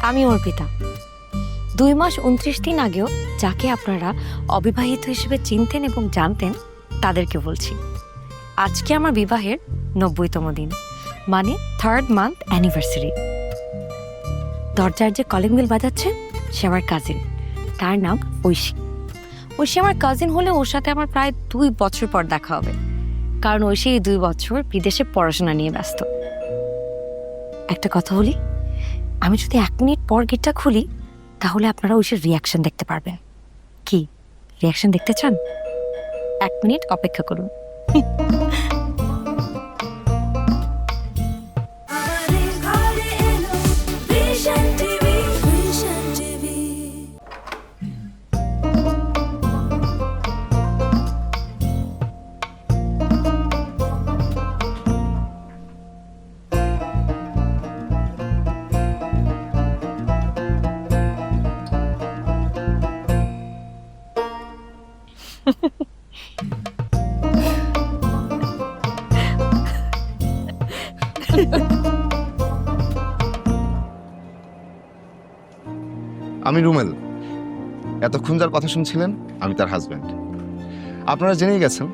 আমি অর্পিতা। 2 মাস 29 দিন আগেও যাকে আপনারা অবিবাহিত হিসেবে চিনতেন এবং জানতেন তাদেরকে বলছি। আজকে আমার বিবাহের 90তম দিন, মানে 3rd মান্থ অ্যানিভার্সারি। দরজার যে কলিং বেল বাজাচ্ছে সে আমার কাজিন, তার নাম ঐশী। ঐশী আমার কাজিন হলে ওর সাথে আমার প্রায় 2 বছর পর দেখা হবে, কারণ ঐশী এই 2 বছর বিদেশে পড়াশোনা নিয়ে ব্যস্ত। একটা কথা বলি, আমি যদি 1 মিনিট পর গেটটা খুলি তাহলে আপনারা ঐশীর রিয়াকশন দেখতে পারবেন। কি রিয়াকশন দেখতে চান? 1 মিনিট অপেক্ষা করুন। আমি রুমেল। এতক্ষণ যার কথা শুনছিলেন আমি তার হাজব্যান্ড। আপনারা জেনেই গেছেন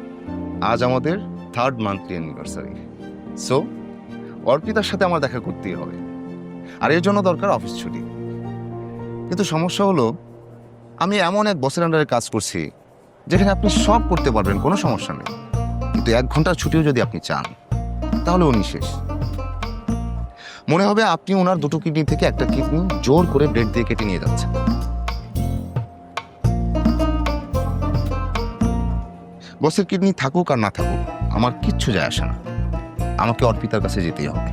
আজ আমাদের 3rd মান্থলি অ্যানিভার্সারি। সো অর্পিতার সাথে আমার দেখা করতেই হবে, আর এর জন্য দরকার অফিস ছুটি। কিন্তু সমস্যা হলো আমি এমন এক বসের আন্ডারে কাজ করছি যেখানে আপনি সব করতে পারবেন, কোনো সমস্যা নেই, কিন্তু 1 ঘন্টার ছুটিও যদি আপনি চান তাহলে উনি শেষ। মনে হবে আপনি ওনার 2টো কিডনি থেকে একটা কিডনি জোর করে ব্লেড দিয়ে কেটে নিয়ে যাচ্ছেন। বসের কিডনি থাকুক আর না থাকুক আমার কিচ্ছু যায় আসে না, আমাকে অর্পিতার কাছে যেতেই হবে।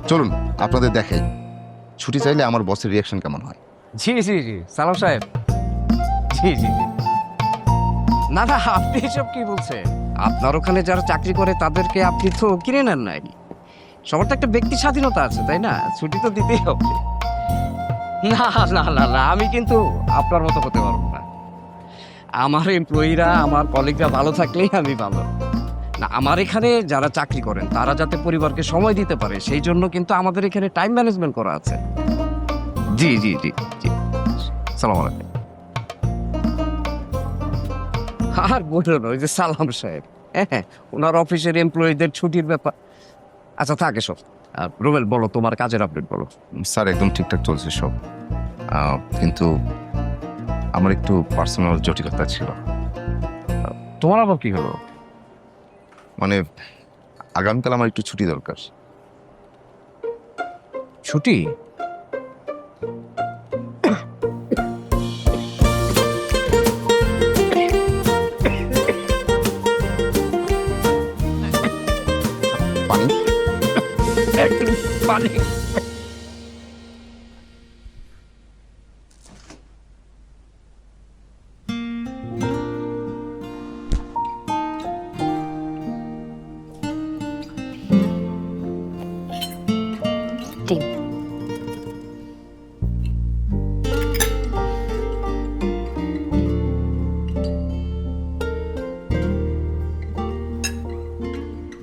চলুন আপনাদের দেখাই ছুটি চাইলে আমার বসের রিয়াকশন কেমন হয়। জি জি জি সালাম সাহেব। জি জি জি না না, আপনি এসব কি বলছেন? আপনার ওখানে যারা চাকরি করে তাদেরকে আপনি তো কিনে নেন নাই। সবার তো একটা ব্যক্তি স্বাধীনতা আছে, তাই না? ছুটি তো দিতেই হবে। না না না না, আমি কিন্তু আপনার মতো হতে পারবো না। আমার এমপ্লয়িরা, আমার কলিগরা ভালো থাকলেই আমি ভালো। না, আমার এখানে যারা চাকরি করেন তারা যাতে পরিবারকে সময় দিতে পারে সেই জন্য কিন্তু আমাদের এখানে টাইম ম্যানেজমেন্ট করা আছে। জি জি জি জি সালাম আলাইকুম। আর বলুন, ওই যে সালাম সাহেব, হ্যাঁ ওনার অফিসের এমপ্লয়ীদের ছুটির ব্যাপার। আচ্ছা থাকে সব। রুবেল বলো, তোমার কাজের আপডেট বলো। স্যার একদম ঠিকঠাক চলছে সব, কিন্তু আমার একটু পার্সোনাল জটিলতা ছিল। তোমার আবার কি হলো? মানে আগামীকাল আমার একটু ছুটি দরকার। ছুটি? পানি? একটু পানি। ডিম।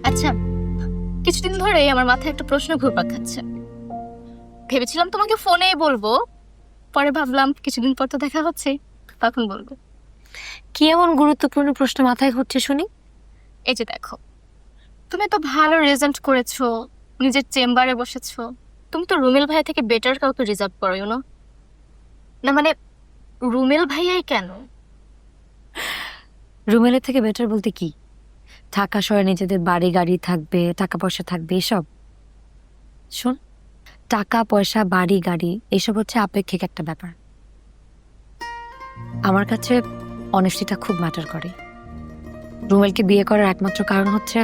আচ্ছা, কিছুদিন ধরেই আমার মাথায় একটা প্রশ্ন ঘুরপাক খাচ্ছে। ভেবেছিলাম তোমাকে ফোনেই বলবো, পরে ভাবলাম কিছুদিন পর তো দেখা হচ্ছে, তখন বলবো। কি এমন গুরুত্বপূর্ণ প্রশ্ন মাথায় ঘুরছে শুনি? এই যে দেখো, তুমি তো ভালো রেজাল্ট করেছো, নিজের চেম্বারে বসেছো, তুমি তো রুমেল ভাইয়া থেকে বেটার কাউকে রিজার্ভ করো, ইউ নো? না মানে রুমেল ভাইয়াই কেন? রুমেলের থেকে বেটার বলতে কি? ঢাকা শহরে নিজেদের বাড়ি গাড়ি থাকবে, টাকা পয়সা থাকবে, এসব? শোন, টাকা পয়সা বাড়ি গাড়ি এসব হচ্ছে আপেক্ষিক একটা ব্যাপার। আমার কাছে অনেস্টিটা খুব ম্যাটার করে। রুমেলকে বিয়ে করার একমাত্র কারণ হচ্ছে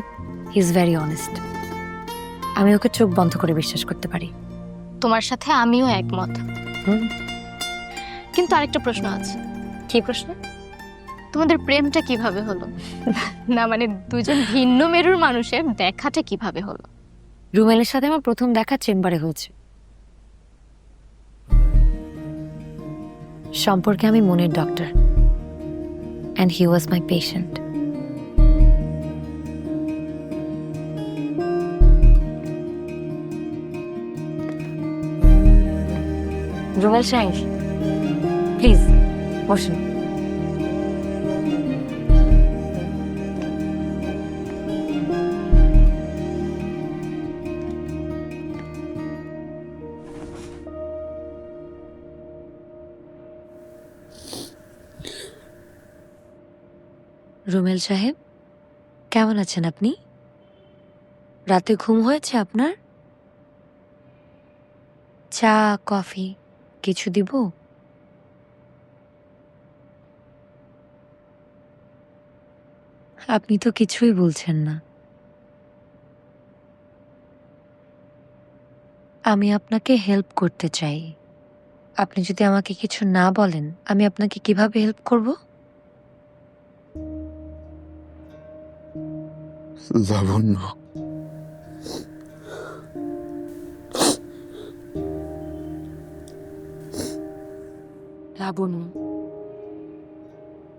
হি ইজ ভেরি অনেস্ট। আমি ওকে চোখ বন্ধ করে বিশ্বাস করতে পারি। তোমার সাথে আমিও একমত, হুম। কিন্তু আরেকটা প্রশ্ন আছে। কি প্রশ্ন? তোমাদের প্রেমটা কিভাবে হলো? না মানে দুজন ভিন্ন মেরুর মানুষের দেখাটা কিভাবে হলো? রুমেলের সাথে আমার প্রথম দেখা চেম্বারে হয়েছে। সম্পর্কে আমি মনের doctor, and he was my patient. Rumel সাহেব প্লিজ বসুন। রুমেল সাহেব কেমন আছেন আপনি? রাতে ঘুম হয়েছে আপনার? চা কফি কিছু দিব? আপনি তো কিছুই বলছেন না। আমি আপনাকে হেল্প করতে চাই। আপনি যদি আমাকে কিছু না বলেন আমি আপনাকে কিভাবে হেল্প করব? লাবণ্য, লাবণ্য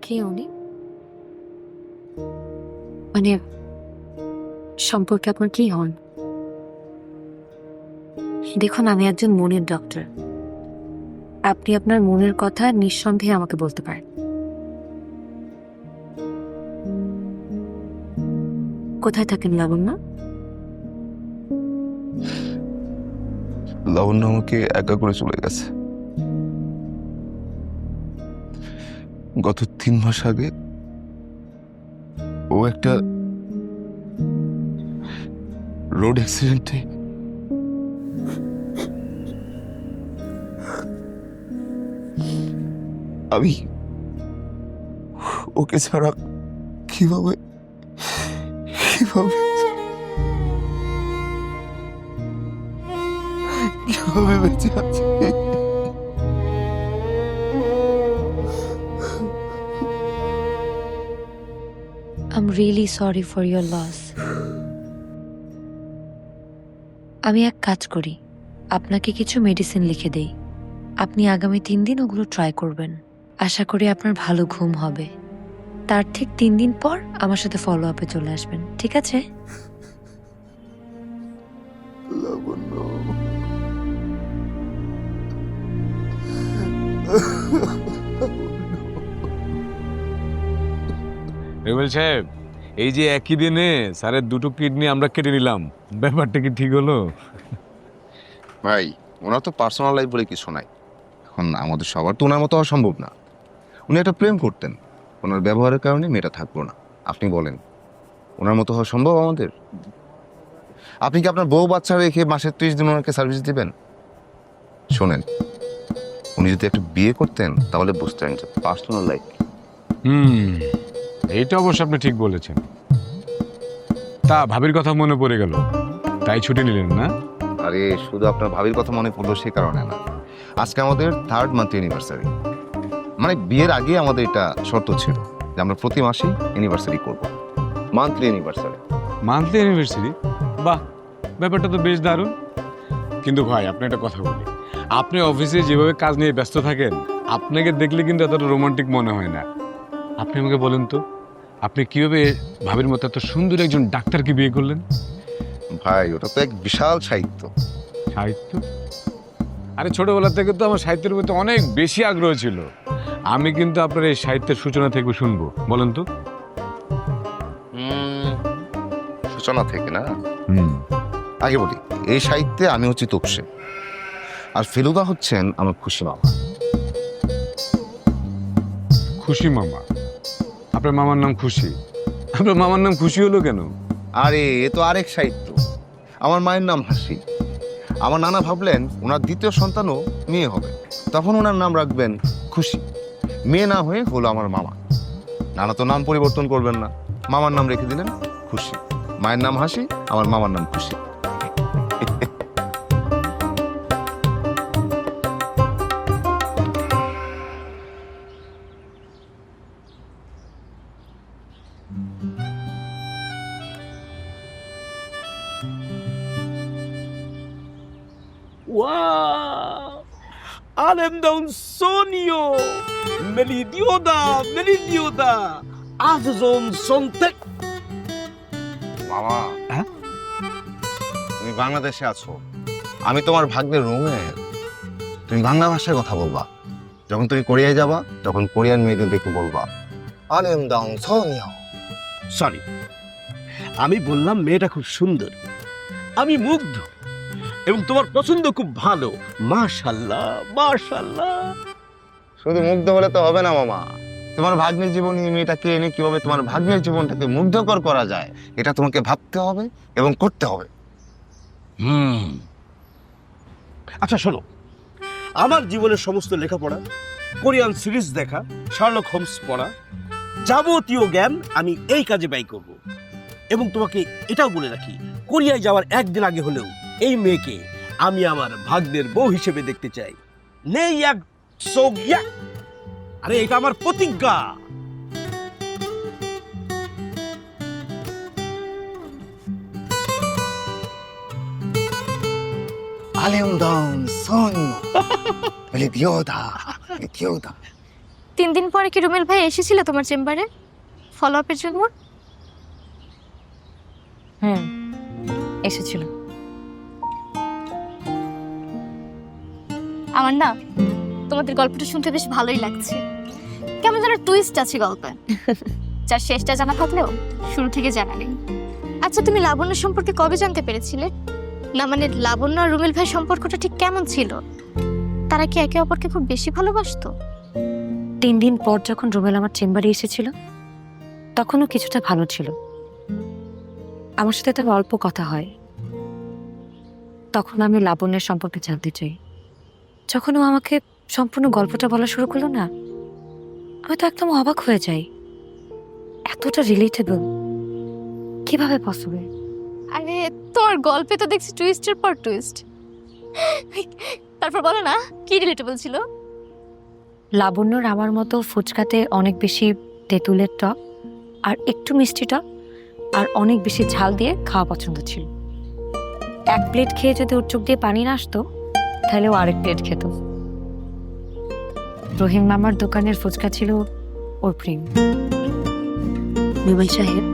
কে উনি? মানে সম্পর্কে আপনার কি হন? দেখুন আমি একজন মনের ডক্টর। আপনি আপনার মনের কথা নিঃসন্দেহে আমাকে বলতে পারেন। কোথায় থাকেন লাবণ্য? লাবণ্য আমাকে একা করে চলে গেছে। গত 3 মাস আগে ও একটা রোড অ্যাক্সিডেন্টে আমি ওকে ছাড়া কিভাবে কিভাবে কিভাবে বেঁচে আছি? I'm really sorry for your loss. আমি এক কাজ করি, আপনাকে কিছু মেডিসিন লিখে দেই। আপনি আগামী 3 দিন ওগুলো ট্রাই করবেন। আশা করি আপনার ভালো ঘুম হবে। তার ঠিক 3 দিন পর আমার সাথে ফলো আপে চলে আসবেন, ঠিক আছে? লাবণ্য, রুবেল সাহেব, এই যে একই দিনে স্যারের 2টো কিডনি আমরা কেটে নিলাম, ব্যাপারটা কি ঠিক হলো? ভাই ওনার তো পার্সোনাল লাইফ বলে কিছু নাই। এখন আমাদের সবার তো ওনার মতো হওয়া সম্ভব না। উনি একটা প্রেম করতেন, ওনার ব্যবহারের কারণে মেয়েটা থাকলো না। আপনি বলেন ওনার মতো হওয়া সম্ভব আমাদের? আপনি কি আপনার বউ বাচ্চা রেখে মাসের 30 দিন ওনাকে সার্ভিস দিবেন? শোনেন, উনি যদি একটা বিয়ে করতেন তাহলে বুঝতেন যে পার্সোনাল লাইফ। এইটা অবশ্য আপনি ঠিক বলেছেন। তা ভাবির কথা মনে পড়ে গেল, তাই ছুটি নিলেন না? আরে শুধু আপনার ভাবির কথা মনে পড়লো সে কারণে না, আজকে আমাদের 3rd মান্থ অ্যানিভার্সারি। মানে বিয়ের আগে আমাদের এটা শর্ত ছিল যে আমরা প্রতি মাসে অ্যানিভার্সারি করব, মান্থলি অ্যানিভার্সারি। Monthly anniversary? বাহ, ব্যাপারটা তো বেশ দারুণ। কিন্তু ভাই আপনি একটা কথা বলি, আপনি অফিসে যেভাবে কাজ নিয়ে ব্যস্ত থাকেন, আপনাকে দেখলে কিন্তু এতটা রোমান্টিক মনে হয় না। আপনি আমাকে বলেন তো, আপনি কিভাবে ভাবির মতো এত সুন্দর একজন ডাক্তারকে বিয়ে করলেন? ভাই ওটা তো এক বিশাল সাহিত্য। সাহিত্য? আরে ছোটবেলা থেকে তো আমার সাহিত্যের প্রতি অনেক বেশি আগ্রহ ছিল। আমি কিন্তু আপনার এই সাহিত্যের সূচনা থেকে শুনবো, বলেন তো। সূচনা থেকে না, আগে বলি এই সাহিত্যে আমি হচ্ছি তোপসে, আর ফেলুদা হচ্ছেন আমার খুশি মামা। খুশি মামা? আপনার মামার নাম খুশি? আপনার মামার নাম খুশি হলো কেন? আরে এ তো আরেক সাহিত্য। আমার মায়ের নাম হাসি। আমার নানা ভাবলেন ওনার দ্বিতীয় সন্তানও মেয়ে হবে, তখন ওনার নাম রাখবেন খুশি। মেয়ে না হয়ে হলো আমার মামা। নানা তো নাম পরিবর্তন করবেন না, মামার নাম রেখে দিলেন খুশি। মায়ের নাম হাসি, আমার মামার নাম খুশি। Wow! Alem daun sonio! Melidioda! Azon sontek! মামা, হ্যাঁ? তুমি বাংলাদেশে আছো, আমি তোমার ভাগ্নের রুমেল। তুমি বাংলা ভাষায় কথা বলবা। যখন তুমি কোরিয়ায় যাবা তখন কোরিয়ান মেয়েদের দেখে বলবা আরেমদাং সোনিয়া। সরি, আমি বললাম মেয়েটা খুব সুন্দর, আমি মুগ্ধ, এবং তোমার পছন্দ খুব ভালো। মাশাল্লাহ মাশাল্লাহ। শুধু মুগ্ধ হলে তো হবে না মামা, তোমার ভাগ্নের জীবন নিয়ে মেয়েটাকে এনে কিভাবে তোমার ভাগ্নের জীবনটাকে মুগ্ধকর করা যায় এটা তোমাকে ভাবতে হবে এবং করতে হবে। আচ্ছা শোনো, আমার জীবনের সমস্ত লেখাপড়া, কোরিয়ান সিরিজ দেখা, শার্লক হোমস পড়া, যাবতীয় জ্ঞান আমি এই কাজে ব্যয় করব। এবং তোমাকে এটাও বলে রাখি, কোরিয়ায় যাওয়ার একদিন আগে হলেও এই মেয়েকে আমি আমার ভাগ্নের বউ হিসেবে দেখতে চাই। নেই এক সোগিয়া, আরে এটা আমার প্রতিজ্ঞা। আলেমদাং সোনিয়া লিদিওদা লিদিওদা। 3 দিন পরে কি রুমেল ভাই এসেছিল তোমার চেম্বারে ফলো আপের জন্য? এসেছিল। আমার না তোমাদের গল্পটা শুনতে বেশ ভালোই লাগছে। কেমন যেন টুইস্ট আছে গল্পে, যার শেষটা জানা থাকলেও শুরু থেকে জানা নেই। আচ্ছা, তুমি লাবণ্য সম্পর্কে কবে জানতে পেরেছিলে? না মানে লাবণ্য আর রুমেল ভাই সম্পর্কটা ঠিক কেমন ছিল? তারা কি একে অপরকে খুব বেশি ভালোবাসতো? 3 দিন পর যখন রুমেল আমার চেম্বারে এসেছিল তখনও কিছুটা ভালো ছিল। আমার সাথে তার অল্প কথা হয়। তখন আমি লাবণ্যের সম্পর্কে জানতে চাই। যখন ও আমাকে সম্পূর্ণ গল্পটা বলা শুরু করলো না, আমি তো একদম অবাক হয়ে যাই। এতটা রিলেটেবল কিভাবে পসিবল? আরে তোমার গল্পে তো দেখছি টুইস্টের পর টুইস্ট। তারপর বলো না কি রিলেটেবল ছিল? লাবণ্যর আমার মতো ফুচকাতে অনেক বেশি তেঁতুলের টক আর একটু মিষ্টি টক আর অনেক বেশি ঝাল দিয়ে খাওয়া পছন্দ ছিল। 1 প্লেট খেয়ে যদি ওর চোখ দিয়ে পানি না আসতো তাহলে ও আরেক প্লেট খেত। রহিম মামার দোকানের ফুচকা ছিল ওর প্রেম। বিমল সাহেব,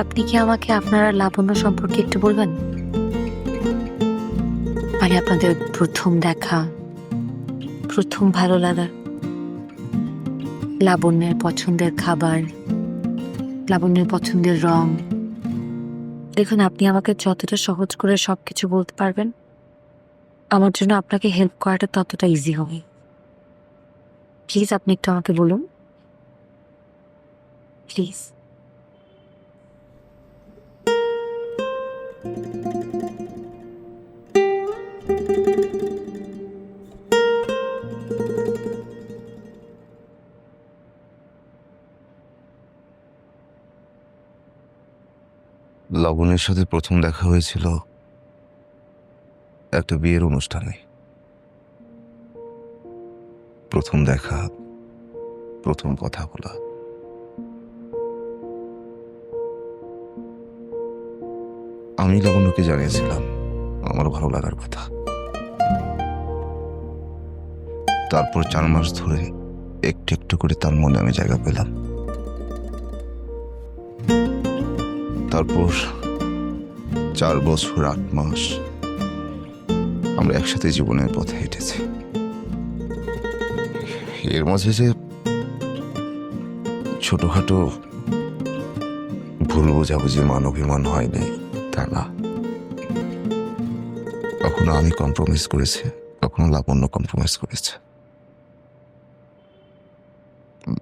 আপনি কি আমাকে আপনার আর লাবণ্য সম্পর্কে একটু বলবেন? মানে আপনাদের প্রথম দেখা, প্রথম ভালো লাগা, লাবণ্যের পছন্দের খাবার, লাবণ্যের পছন্দের রং। দেখুন, আপনি আমাকে যতটা সহজ করে সবকিছু বলতে পারবেন আমার জন্য আপনাকে হেল্প করাটা ততটা ইজি হবে। প্লিজ আপনি একটু আমাকে বলুন, প্লিজ। লবণের সাথে প্রথম দেখা হয়েছিল একটা বিয়ের অনুষ্ঠানে। প্রথম দেখা, প্রথম কথা বলা। আমি লাবণ্যকে জানিয়েছিলাম আমার ভালো লাগার কথা। তারপর 4 মাস ধরে একটু একটু করে তার মনে আমি জায়গা পেলাম। তারপর 4 বছর 8 মাস আমরা একসাথে জীবনের পথে হেঁটেছি। এর মাঝে যে ছোটখাটো ভুল বোঝাবুঝি, মান অভিমান হয়নি তা না। কখনো আমি কম্প্রোমাইজ করেছি, কখনো লাবণ্য কম্প্রোমাইজ করেছে।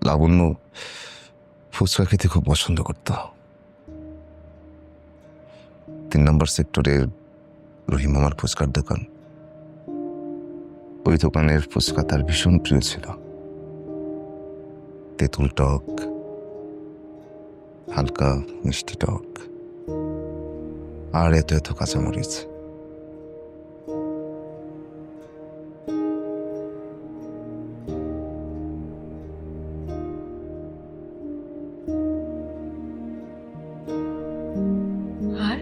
লাবণ্য ফুচকা খেতে খুব পছন্দ করত। 3 নম্বর সেক্টরের রহিম মামার ফুচকার দোকান, ওই দোকানের ফুচকা তার ভীষণ প্রিয় ছিল। তেঁতুল টক, হালকা মিষ্টি টক, আর এত এত কাঁচামরিচ। আর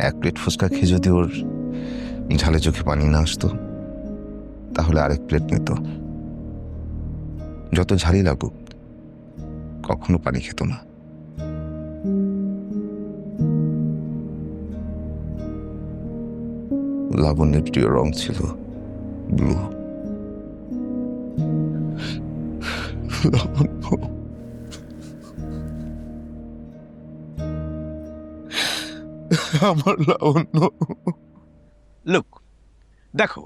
1 প্লেট ফুচকা খেয়ে যদি ওর ঝালে চোখে পানি না আসতো তাহলে আরেক প্লেট নিত। যত ঝালই লাগুক কখনো পানি খেত না। লাবণ্যের প্রিয় রং ছিল ব্লু। লাবণ্য, আমার লাবণ্য। লুক, দেখো,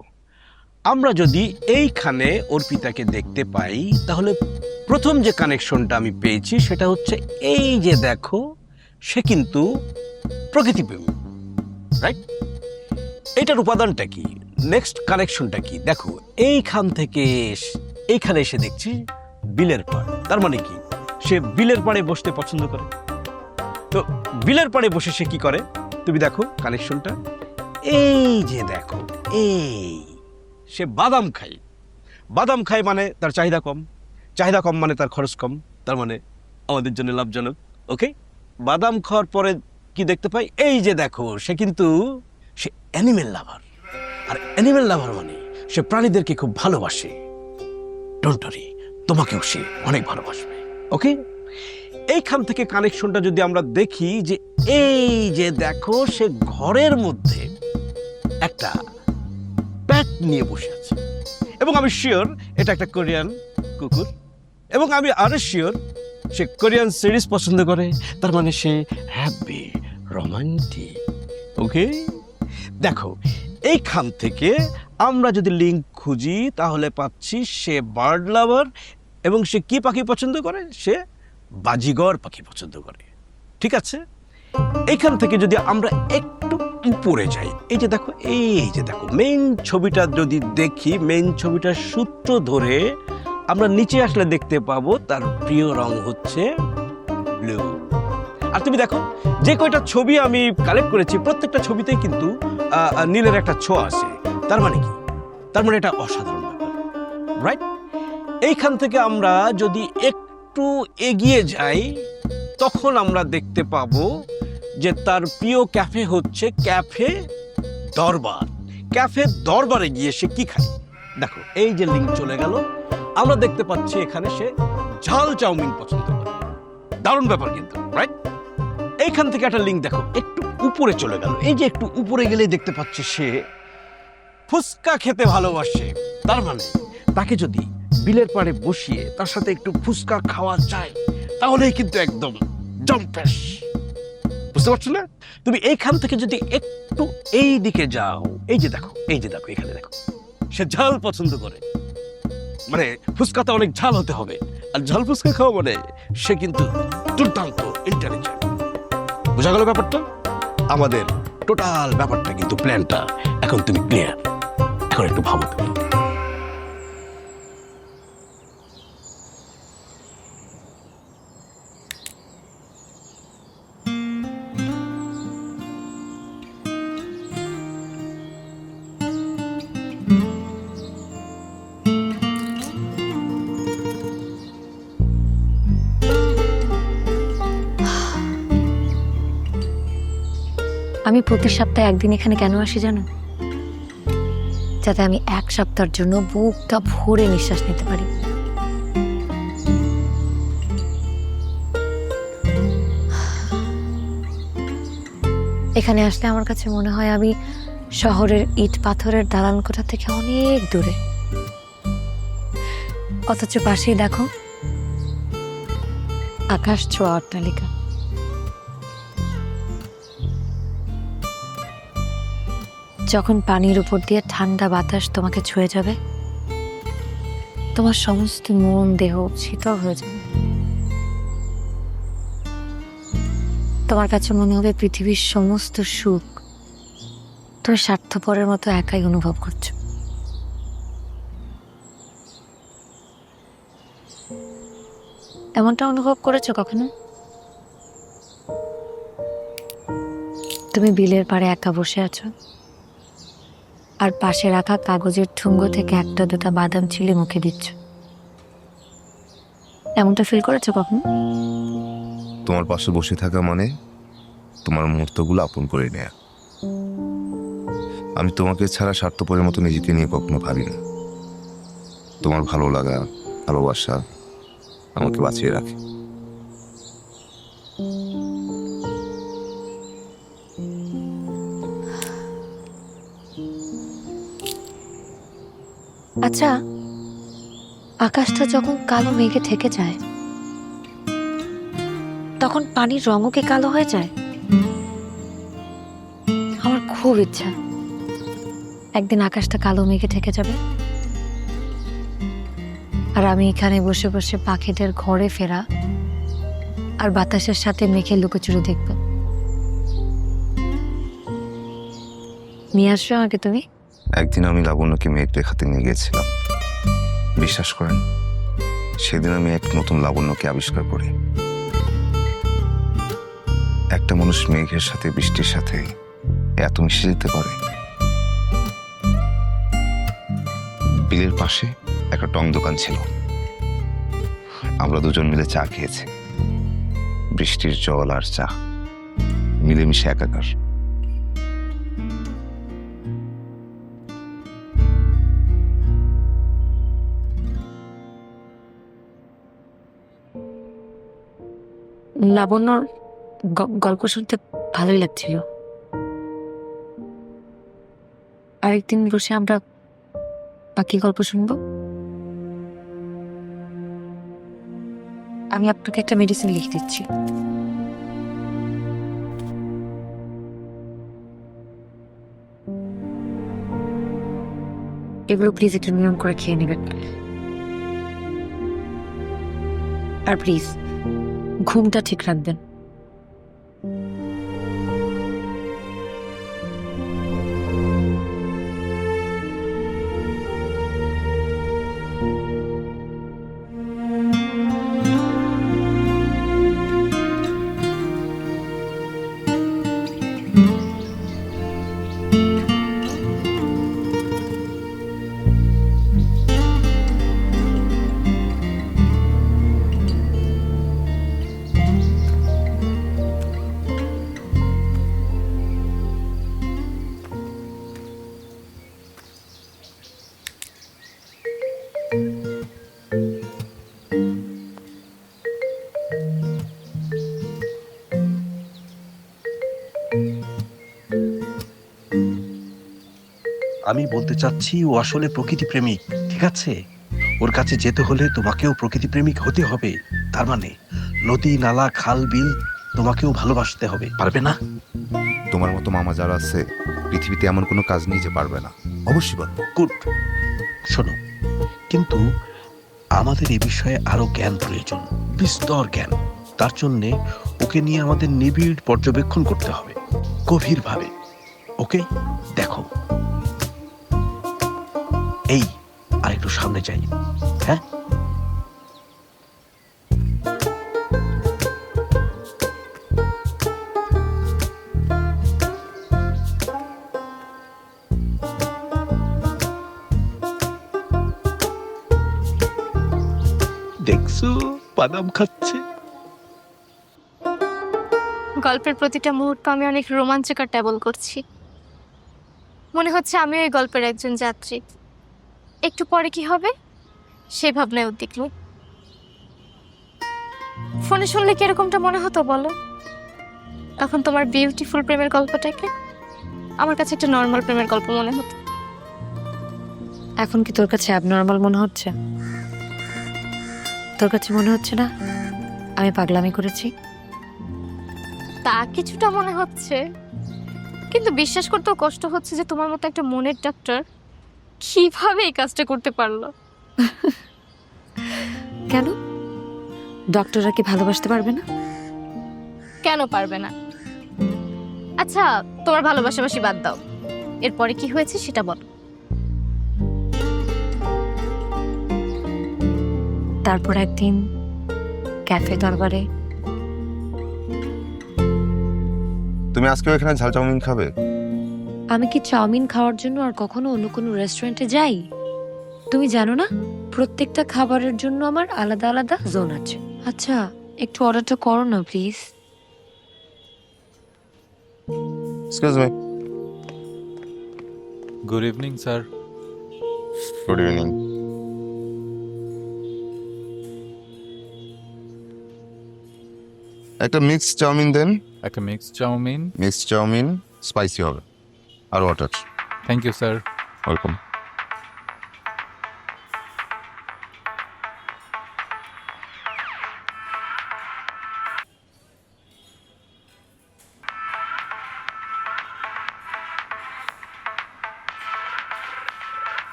আমরা যদি এইখানে অর্পিতাকে দেখতে পাই তাহলে প্রথম যে কানেকশনটা আমি পেয়েছি সেটা হচ্ছে এই যে দেখো, সে কিন্তু প্রকৃতিপ্রেমী, রাইট? এটার উপাদানটা কি? নেক্সট কানেকশনটা কি? দেখো, এইখান থেকে এইখানে এসে দেখছি বিলের পাড়। তার মানে কি? সে বিলের পাড়ে বসতে পছন্দ করে। তো বিলের পাড়ে বসে সে কি করে? তুমি দেখো কানেকশনটা, এই যে দেখো, এই সে বাদাম খায়। বাদাম খায় মানে তার চাহিদা কম, চাহিদা কম মানে তার খরচ কম, তার মানে আমাদের জন্য লাভজনক। ওকে, বাদাম খাওয়ার পরে কি দেখতে পাই? এই যে দেখো, সে কিন্তু সে অ্যানিমেল লাভার। আর অ্যানিমেল লাভার মানে সে প্রাণীদেরকে খুব ভালোবাসে। ডোন্ট ওয়ারি, তোমাকেও সে অনেক ভালোবাসবে। ওকে, এইখান থেকে কানেকশনটা যদি আমরা দেখি যে এই যে দেখো, সে ঘরের মধ্যে একটা প্যাট নিয়ে বসে আছে, এবং আমি শিওর এটা একটা কোরিয়ান কুকুর, এবং আমি আরো শিওর সে কোরিয়ান সিরিজ পছন্দ করে। তার মানে সে হ্যাপি, রোমান্টিক। ওকে, দেখো, এইখান থেকে আমরা যদি লিঙ্ক খুঁজি তাহলে পাচ্ছি সে বার্ড লাভার, এবং সে কি পাখি পছন্দ করে? সে বাজিগর পাখি পছন্দ করে। ঠিক আছে, এইখান থেকে যদি আমরা একটু উপরে যাই, এই যে দেখো, এই যে দেখো, মেইন ছবিটা যদি দেখি, মেইন ছবিটার সূত্র ধরে আমরা নিচে আসলে দেখতে পাবো তার প্রিয় রং হচ্ছে ব্লু। আর তুমি দেখো, যে কয়টা ছবি আমি কালেক্ট করেছি প্রত্যেকটা ছবিতেই কিন্তু নীলের একটা ছোঁয়া আছে। তার মানে কি? তার মানে এটা অসাধারণ ব্যাপার, রাইট? এইখান থেকে আমরা যদি একটু এগিয়ে যাই তখন আমরা দেখতে পাবো যে তার প্রিয় ক্যাফে হচ্ছে ক্যাফে দরবার। ক্যাফে দরবারে গিয়ে সে কি খায়? দেখো, এই যে লিঙ্ক চলে গেল, আমরা দেখতে পাচ্ছি এখানে সে ঝাল চাউমিন পছন্দ করে। দারুণ ব্যাপার কিন্তু, রাইট? এইখান থেকে একটা লিঙ্ক দেখো, একটু উপরে চলে গেল, এই যে একটু উপরে গেলেই দেখতে পাচ্ছি সে ফুচকা খেতে ভালোবাসে। তার মানে তাকে যদি বিলের পাড়ে বসিয়ে তার সাথে একটু ফুচকা খাওয়া যায় তাহলেই কিন্তু একদম জম্পেশ। বুঝতে পারছো না? তুমি এইখান থেকে যদি একটু এই দিকে যাও, এই যে দেখো, এই যে দেখো, এখানে দেখো, সে ঝাল পছন্দ করে। মানে ফুচকাতে অনেক ঝাল হতে হবে, আর ঝাল ফুচকা খাওয়া মানে সে কিন্তু দুর্দান্ত ইন্টেলিজেন্ট। বোঝা গেল ব্যাপারটা? আমাদের টোটাল ব্যাপারটা কিন্তু, প্ল্যানটা এখন তুমি ক্লিয়ার। এখন একটু ভাবো তুমি। আমি প্রতি সপ্তাহে একদিন এখানে কেন আসি জানো? যাতে আমি এক সপ্তাহের জন্য বুকটা ভরে নিঃশ্বাস নিতে পারি। এখানে আসলে আমার কাছে মনে হয় আমি শহরের ইট পাথরের দালান কোঠা থেকে অনেক দূরে, অথচ পাশেই দেখো আকাশ ছোঁয়া অট্টালিকা। যখন পানির উপর দিয়ে ঠান্ডা বাতাস তোমাকে ছুঁয়ে যাবে, তোমার সমস্ত মন দেহ শীতল হয়ে যাবে। তোমার কাছে মনে হবে পৃথিবীর সমস্ত সুখ তুমি স্বার্থপরের মতো একাই অনুভব করছো। এমনটা অনুভব করেছো কখনো? তুমি বিলের পাড়ে একা বসে আছো, আর পাশে রাখা কাগজের ঠুঙ্গো থেকে একটা দুটা বাদাম ছিলে মুখে দিচ্ছ। এমনটা ফিল করেছো কখনো? তোমার পাশে বসে থাকা মানে তোমার মুহূর্তগুলো আপন করে নেয়া। আমি তোমাকে ছাড়া স্বার্থপরের মতো নিজেকে নিয়ে কখনো ভাবি না। তোমার ভালো লাগা, ভালোবাসা আমাকে বাঁচিয়ে রাখে। আচ্ছা, আকাশটা যখন কালো মেঘে ঢেকে যায় তখন পানির রঙও কি কালো হয়ে যায়? আমার খুব ইচ্ছা একদিন আকাশটা কালো মেঘে ঢেকে যাবে, আর আমি এখানে বসে বসে পাখিদের ঘরে ফেরা আর বাতাসের সাথে মেঘের লুকোচুরি দেখব। নিয়ে আসছো আমাকে তুমি? একদিন আমি লাবণ্যকে মেঘ দেখাতে নিয়ে গিয়েছিলাম। বিশ্বাস করেন, সেদিন আমি এক নতুন লাবণ্যকে আবিষ্কার করি। একটা মানুষ মেঘের সাথে বৃষ্টির সাথে এত মিশে যেতে পারে। বিলের পাশে একটা টং দোকান ছিল, আমরা দুজন মিলে চা খেয়েছি। বৃষ্টির জল আর চা মিলেমিশে একাকার। লাবণ্যর গল্প শুনতে ভালোই লাগছিল। আরেকদিন বসে আমরা বাকি গল্প শুনবো। আমি আপনাকে একটা মেডিসিন লিখে দিচ্ছি। এগুলো প্লিজ একটু নিয়ম করে খেয়ে নেবেন, আর প্লিজ ঘুমটা ঠিক রাখবেন। আমি বলতে চাচ্ছি ও আসলে প্রকৃতি প্রেমিক, ঠিক আছে? ওর কাছে যেতে হলে তোমাকেও প্রকৃতি প্রেমিক হতে হবে। তার মানে নদী, নালা, খাল, বিল তোমাকেও ভালোবাসতে হবে, পারবে না? তোমার মতো মামা যারা আছে পৃথিবীতে এমন কোনো কাজ নেই যে পারবে না। অবশ্যই পারবে। গুড। শোনো, কিন্তু আমাদের এ বিষয়ে আরো জ্ঞান প্রয়োজন, বিস্তর জ্ঞান। তার জন্যে ওকে নিয়ে আমাদের নিবিড় পর্যবেক্ষণ করতে হবে, গভীরভাবে। ওকে, দেখো, এই আর একটু সামনে যাই। হ্যাঁ, দেখছো বাদাম খাচ্ছে। গল্পের প্রতিটা মুহূর্ত আমি অনেক রোমাঞ্চকর ট্যাবল করছি। মনে হচ্ছে আমিও এই গল্পের একজন যাত্রী। একটু পরে কি হবে সে ভাবনায় উদ্বিগ্ন। ফোনে শুনলে কি এরকমটা মনে হতো বলো? এখন তোমার বিউটিফুল প্রেমের গল্পটাকে আমার কাছে একটা নর্মাল প্রেমের গল্প মনে হতো। এখন কি তোর কাছে অ্যাবনর্মাল মনে হচ্ছে? তোর কাছে মনে হচ্ছে না আমি পাগলামি করেছি? তা কিছুটা মনে হচ্ছে, কিন্তু বিশ্বাস করতেও কষ্ট হচ্ছে যে তোমার মতো একটা মনের ডাক্তার কিভাবে এই কাজটা করতে পারলো। কেন? ডক্টররা কি ভালোবাসতে পারবে না? কেন পারবে না? আচ্ছা, তোমার ভালোবাসাবাসি বাদ দাও, এরপরে কি হয়েছে সেটা বলো। তারপর একদিন ক্যাফে দরবারে। তুমি আজকেও এখানে ঝাল চাউমিন খাবে? আমি কি চাউমিন খাওয়ার জন্য আর কখনো অন্য কোনো রেস্টুরেন্টে যাই? তুমি জানো না, প্রত্যেকটা খাবারের জন্য আমার আলাদা আলাদা জোন আছে। আচ্ছা, একটু অর্ডারটা করো না please. Excuse me. Good evening, sir. Good evening. একটা মিক্সড চাউমিন দেন। একটা mixed chow mein. Mixed chow mein spicy হবে। আর water. Thank you, sir. Welcome.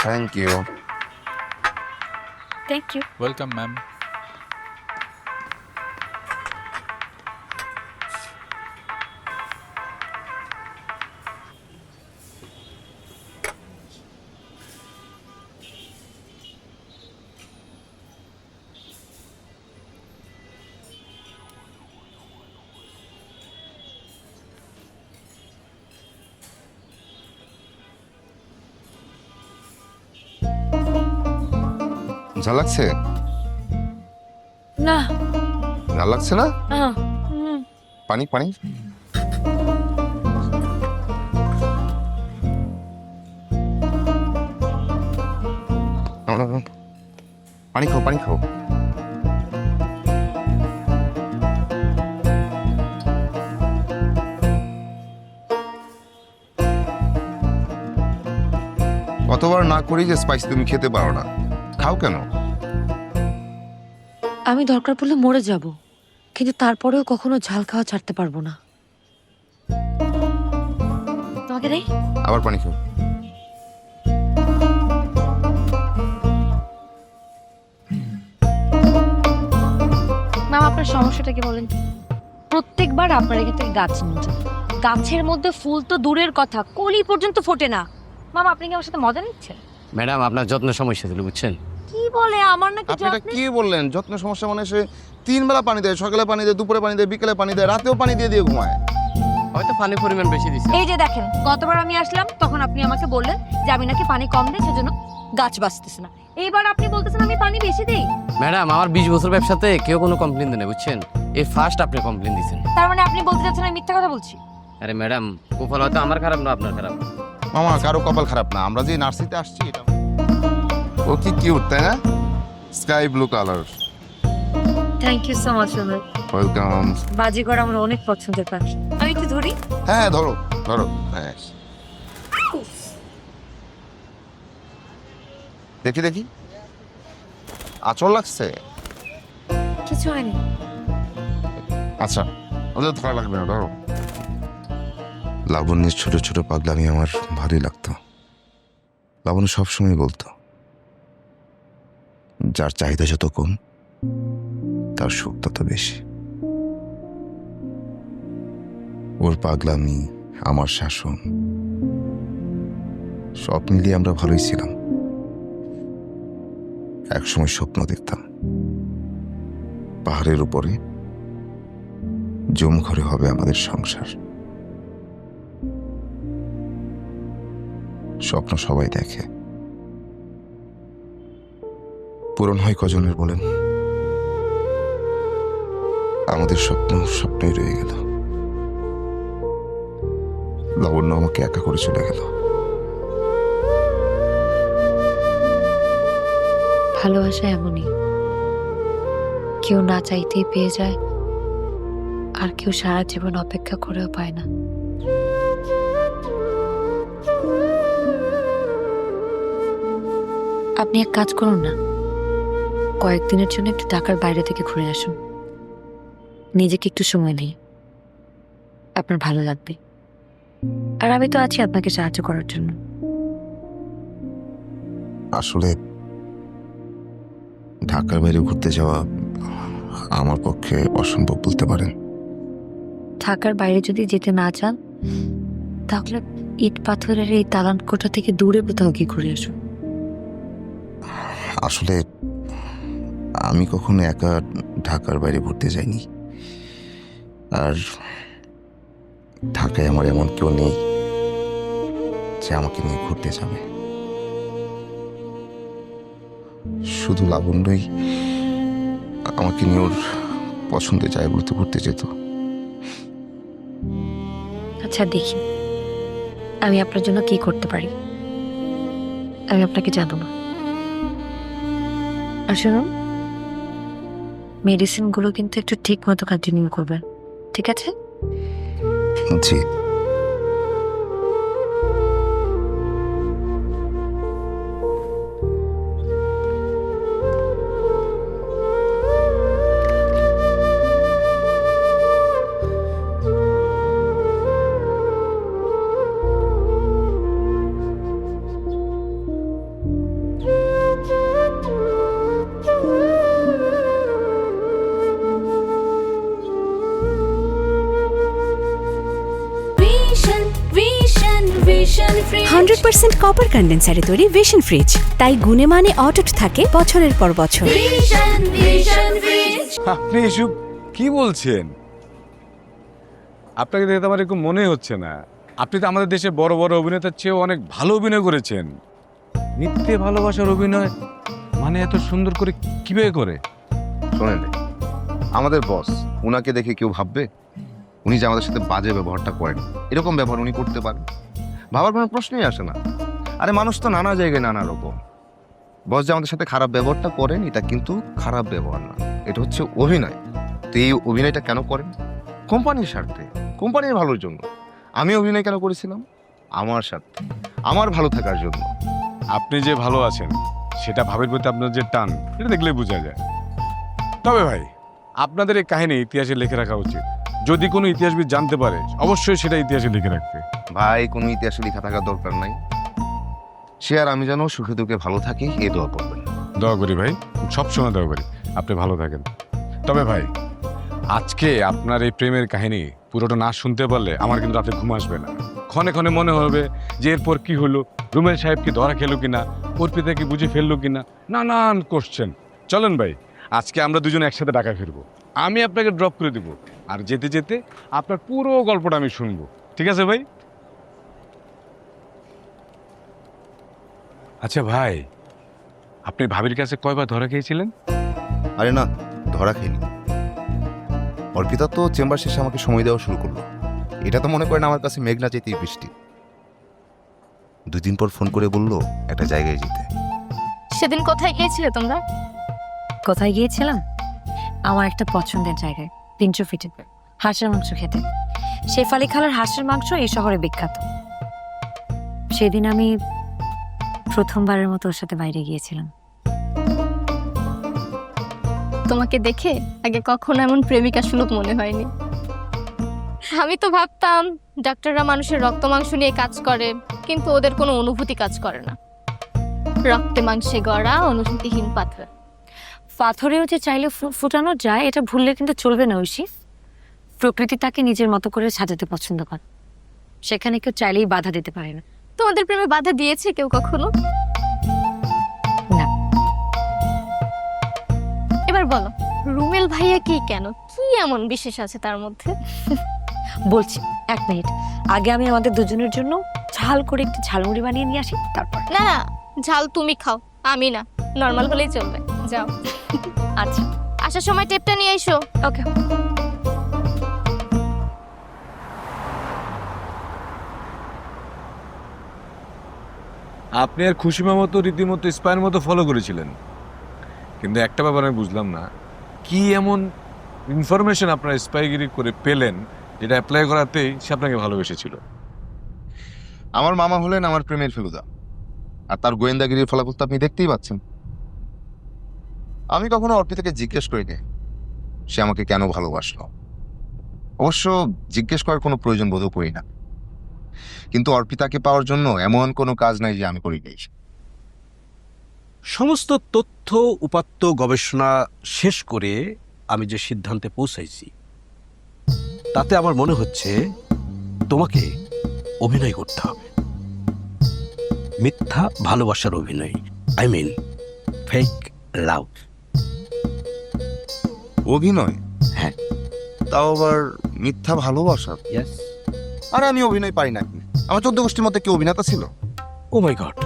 Thank you. Thank you. Welcome, ma'am. ঝাল লাগছে? না। ঝাল লাগছে না? হুম। পানি পানি। পানি খাও পানি খাও। কতবার না করি যে স্পাইস তুমি খেতে পারো না, খাও কেন? আমি দরকার পড়লে মরে যাব, কিন্তু তারপরেও কখনো ঝাল খাওয়া ছাড়তে পারবো না। তোমাকে দেই? আবার পানি খাও। ম্যাম, আপনার সমস্যাটা কি বলেন? প্রত্যেকবার আপনারা কিন্তু এই গাছ নিয়ে যান। গাছের মধ্যে ফুল তো দূরের কথা, কলি পর্যন্ত ফোটে না। মামা, আপনি কি আমার সাথে মজা নিচ্ছেন? ম্যাডাম আপনার যত্ন সমস্যা ছিল বুঝছেন। কি বলে আমার নাকি আপনি এটা যত্নে? কি বললেন? যত্ন সমস্যা মানে সে 3 বেলা পানি দেয়, সকালে পানি দেয়, দুপুরে পানি দেয়, বিকেলে পানি দেয়, রাতেও পানি দিয়ে দিয়ে ঘুমায়। হয়তো পানির পরিমাণ বেশি দিচ্ছে। এই যে দেখেন, গতবার আমি আসলাম তখন আপনি আমাকে বললেন যে আমি নাকি পানি কম দিই, সেজন্য গাছ বাঁচতেছে না। এইবার আপনি বলতেছেন আমি পানি বেশি দিই। ম্যাডাম আমার 20 বছর ব্যবসাতে কেউ কোনো কমপ্লেন দেয় না বুঝছেন, এই ফার্স্ট আপনি কমপ্লেন দিচ্ছেন। তার মানে আপনি বলতে চাচ্ছেন আমি মিথ্যা কথা বলছি? আরে ম্যাডাম কপাল হয়তো আমার খারাপ না আপনার খারাপ। মামা কারো কপাল খারাপ না, আমরা যে নার্সিতে আসছি এটা। ও কি কিউট তাই না? Sky blue colour. Thank you so much. Welcome. Baazigar আমার অনেক পছন্দের পাখি। আমি একটু ধরি। হ্যাঁ ধরো ধরো। হ্যাঁ দেখি দেখি, আঁচল লাগছে? কিছু হয়নি। আচ্ছা ওদের ধরা লাগবে না, ধরো। লাবণ্যের ছোট ছোট পাগলামি আমার ভালোই লাগতো। লাবণ্য সবসময় বলতো, যার চাহিদা যত কম তার সুখ তত বেশি। ওর পাগলামি, আমার শাসন, সব মিলিয়ে আমরা ভালোই ছিলাম। একসময় স্বপ্ন দেখতাম পাহাড়ের উপরে জমঘরে হবে আমাদের সংসার। স্বপ্ন সবাই দেখে, পূরণ হয় কজনের বলেন? আমাদের স্বপ্ন স্বপ্নই রয়ে গেল। লাবণ্য আমাকে একা করে চলে গেল। ভালোবাসা এমনই, কেউ না চাইতেই পেয়ে যায়, আর কেউ সারা জীবন অপেক্ষা করেও পায় না। আপনি এক কাজ করুন না, কয়েকদিনের জন্য একটু ঢাকার বাইরে থেকে ঘুরে আসুন, নিজেকে একটু সময় দিন, আপনার ভালো লাগবে। আর আমি তো আছি আপনাকে সাহায্য করার জন্য। আসলে ঢাকার বাইরে ঘুরতে যাওয়া আমার পক্ষে অসম্ভব বলতে পারেন। ঢাকার বাইরে যদি যেতে না চান, তাহলে ইট পাথরের এই দালান কোঠা থেকে দূরে কোথাও গিয়ে ঘুরে আসুন। আসলে আমি কখনো একা ঢাকার বাইরে ঘুরতে যাইনি, আর ঢাকায় আমার এমন কেউ নেই যে আমাকে নিয়ে ঘুরতে যাবে। শুধু লাবণ্যই আমাকে নিয়ে ওর পছন্দের জায়গাগুলোতে ঘুরতে যেত। আচ্ছা দেখি আমি আপনার জন্য কি করতে পারি। আমি আপনাকে জানাবো। আর শুনুন, মেডিসিনগুলো কিন্তু একটু ঠিক মতো কন্টিনিউ করবেন, ঠিক আছে? জি। 100% কপার কন্ডেন্সারে তৈরি ভিশন ফ্রিজ, তাই গুণে মানে অটুট থাকে বছরের পর বছর। আপনি এসব কি বলছেন? আপনাকে দেখে তো আমার এরকম মনে হচ্ছে না। আপনি তো আমাদের দেশে বড় বড় অভিনেতার চেয়েও অনেক ভালো অভিনয় করেছেন। মিথ্যে ভালোবাসার অভিনয় মানে এত সুন্দর করে কিভাবে করে? শোনেন, আমাদের বস, উনাকে দেখে কেউ ভাববে উনি যে আমাদের সাথে বাজে ব্যবহারটা করেন? এরকম ব্যবহার উনি করতে পারেন? ভাবার কোনো প্রশ্নই আসে না। আরে মানুষ তো নানা জায়গায় নানা রকম। বস যে আমাদের সাথে খারাপ ব্যবহারটা করেন, এটা কিন্তু খারাপ ব্যবহার না, এটা হচ্ছে অভিনয়। তো এই অভিনয়টা কেন করেন? কোম্পানির স্বার্থে, কোম্পানির ভালোর জন্য। আমি অভিনয় কেন করেছিলাম? আমার স্বার্থে, আমার ভালো থাকার জন্য। আপনি যে ভালো আছেন সেটা ভাবের প্রতি আপনার যে টান, এটা দেখলেই বোঝা যায়। তবে ভাই, আপনাদের এই কাহিনী ইতিহাসে লিখে রাখা উচিত। যদি কোনো ইতিহাসবিদ জানতে পারে, অবশ্যই সেটা ইতিহাসে লিখে রাখবে। ভাই, কোনো ইতিহাসে লেখা থাকার দরকার নাই। সে আর আমি যেন সুখে দুঃখে ভালো থাকি, এই দোয়া করবেন। দোয়া করি ভাই, সবসময় দোয়া করি আপনি ভালো থাকেন। তবে ভাই, আজকে আপনার এই প্রেমের কাহিনী পুরোটা না শুনতে পারলে আমার কিন্তু রাতে ঘুম আসবে না। ক্ষণে ক্ষণে মনে হবে যে এরপর কি হলো, রুমেল সাহেব কি ধরা খেলো কিনা, অর্পিতা কি বুঝে ফেললো কিনা, নানান কোশ্চেন। চলেন ভাই, আজকে আমরা দুজনে একসাথে ঢাকায় ফিরবো। আমি আপনাকে ড্রপ করে দিব, আর যেতে যেতে আপনার পুরো গল্পটা আমি শুনবো। ঠিক আছে ভাই? আচ্ছা ভাই, আপনি ভাবির কাছে কয়বার ধরা খেয়েছিলেন? আরে না, ধরা খাইনি। অর্পিতা তো চেম্বার শেষে আমাকে সময় দেওয়া শুরু করলো। এটা তো মনে করেন আমার কাছে মেঘনা যেতেই বৃষ্টি। 2 দিন পর ফোন করে বলল একটা জায়গায় যেতে। সেদিন কোথায় গিয়েছিলে তোমরা? কোথায় গিয়েছিলাম? আমার একটা পছন্দের জায়গায়, 300 ফিটে হাঁসের মাংস খেতে। শেফালি খালার হাঁসের মাংস এই শহরে বিখ্যাত। সেদিন আমি প্রথমবারের মতো ওর সাথে বাইরে গিয়েছিলাম। তোমাকে দেখে আগে কখনো এমন প্রেমিকা সুলভ মনে হয়নি। আমি তো ভাবতাম ডাক্তাররা মানুষের রক্ত মাংস নিয়ে কাজ করে, কিন্তু ওদের কোনো অনুভূতি কাজ করে না। রক্তে মাংসে গড়া অনুভূতিহীন পাথর। পাথরেও যে চাইলে ফুটানো যায়, এটা ভুললে কিন্তু চলবে না ঐশী। প্রকৃতি তাকে নিজের মতো করে সাজাতে পছন্দ করে, সেখানে কেউ চাইলেই বাধা দিতে পারে না। তোমাদের প্রেমে বাধা দিয়েছে কেউ কখনো? না। এবার বলো, রুমেল ভাইয়া কি, কেন, কি এমন বিশেষ আছে তার মধ্যে? বলছি, 1 মিনিট। আগে আমি আমাদের দুজনের জন্য ঝাল করে একটু ঝালমুড়ি বানিয়ে নিয়ে আসি, তারপর। না না, ঝাল তুমি খাও, আমি না। নর্মাল হলেই চলবে, যাও। আচ্ছা, আসার সময় টেপটা নিয়ে এসো। ওকে। আপনি আর খুশিমা মতো রীতিমতো স্পাইয়ের মতো ফলো করেছিলেন, কিন্তু একটা ব্যাপার আমি বুঝলাম না, কি এমন ইনফরমেশন আপনার স্পাইগিরি করে পেলেন যেটা অ্যাপ্লাই করাতেই সে আপনাকে ভালোবেসেছিল? আমার মামা হলেন আমার প্রেমের ফেলুদা, আর তার গোয়েন্দাগিরির ফলাফল তো আপনি দেখতেই পাচ্ছেন। আমি কখনো অর্পিতাকে জিজ্ঞেস করিনি সে আমাকে কেন ভালোবাসলো। অবশ্য জিজ্ঞেস করার কোনো প্রয়োজন বোধও করি না। কিন্তু অর্পিতাকে পাওয়ার জন্য এমন কোনো কাজ নাই যে আমি করি নাই। সমস্ত তথ্য উপাত্ত গবেষণা শেষ করে আমি যে সিদ্ধান্তে পৌঁছাইছি, তাতে আমার মনে হচ্ছে তোমাকে অভিনয় করতে হবে। মিথ্যা ভালোবাসার অভিনয়, আই মিন ফেক লাভ। অভিনয়? হ্যাঁ। তাও আবার মিথ্যা ভালোবাসা? ইয়েস। আর আমি অভিনয় পারি না। আমার 14 গোষ্ঠীর মধ্যে কি অভিনেতা ছিল? ও মাই গড,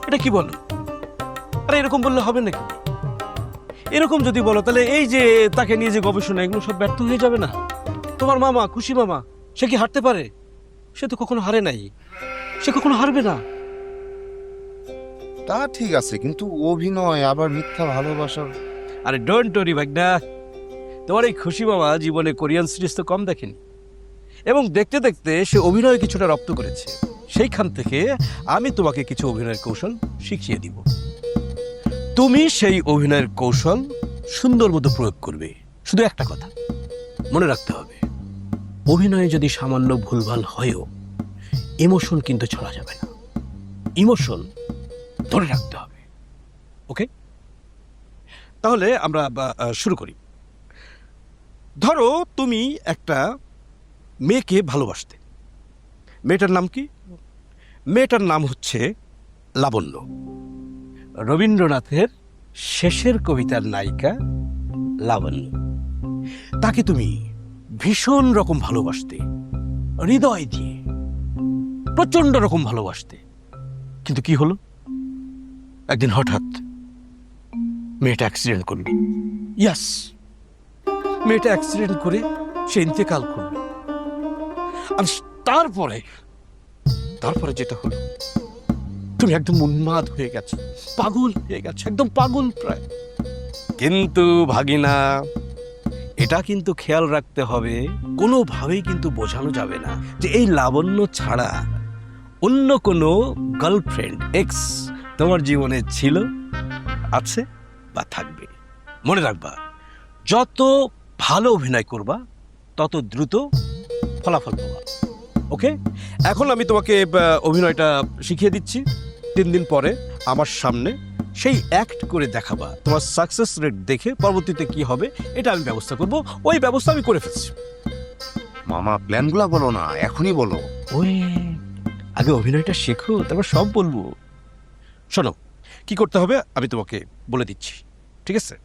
এটা কি বলো? আরে এরকম বললে হবে নাকি? এরকম যদি বলো তাহলে এই যে তাকে নিয়ে যে গবেষণা, এগুলো সব ব্যর্থ হয়ে যাবে না? তোমার মামা, খুশি মামা, সে কি হারতে পারে? সে তো কখনো হারে নাই, সে কখনো হারবে না। তা ঠিক আছে, কিন্তু অভিনয় আবার মিথ্যা ভালোবাসা? আরে ডোন্ট ওরি ভাগনা, তোমার এই খুশি মামা জীবনে কোরিয়ান সিরিজ তো কম দেখেনি, এবং দেখতে দেখতে সে অভিনয় কিছুটা রপ্ত করেছে। সেইখান থেকে আমি তোমাকে কিছু অভিনয়ের কৌশল শিখিয়ে দিব। তুমি সেই অভিনয়ের কৌশল সুন্দর মতো প্রয়োগ করবে। শুধু একটা কথা মনে রাখতে হবে, অভিনয়ে যদি সামান্য ভুলভাল হয়ও ইমোশন কিন্তু ছড়া যাবে না। ইমোশন ধরে রাখতে হবে। ওকে, তাহলে আমরা শুরু করি। ধরো তুমি একটা মেয়েকে ভালোবাসতে। মেয়েটার নাম কি? মেয়েটার নাম হচ্ছে লাবণ্য, রবীন্দ্রনাথের শেষের কবিতার নায়িকা লাবণ্য। তাকে তুমি ভীষণ রকম ভালোবাসতে, হৃদয় দিয়ে প্রচন্ড রকম ভালোবাসতে। কিন্তু কি হলো, একদিন হঠাৎ মেয়েটা অ্যাক্সিডেন্ট করল। ইয়াস, মেয়েটা অ্যাক্সিডেন্ট করে সে ইন্তেকাল করল। আর তারপরে তারপরে যেটা হলো, তুমি একদম উন্মাদ হয়ে গেছো, পাগল হয়ে গেছো, একদম পাগল প্রায়। কিন্তু ভাগিনা, এটা কিন্তু খেয়াল রাখতে হবে, কোনোভাবেই কিন্তু বোঝানো যাবে না যে এই লাবণ্য ছাড়া অন্য কোনো গার্লফ্রেন্ড, এক্স তোমার জীবনে ছিল, আছে বা থাকবে। মনে রাখবা, যত ভালো অভিনয় করবা তত দ্রুত ফলাফল পাবা। ওকে, এখন আমি তোমাকে অভিনয়টা শিখিয়ে দিচ্ছি। 3 দিন পরে আমার সামনে সেই অ্যাক্ট করে দেখাবা। তোমার সাকসেস রেট দেখে পরবর্তীতে কি হবে এটা আমি ব্যবস্থা করব। ওই ব্যবস্থা আমি করে ফেলছি। মামা, প্ল্যানগুলো বলো না, এখনই বলো। ওই আগে অভিনয়টা শেখো, তারপর সব বলবো। শোনো, কি করতে হবে আমি তোমাকে বলে দিচ্ছি, ঠিক আছে?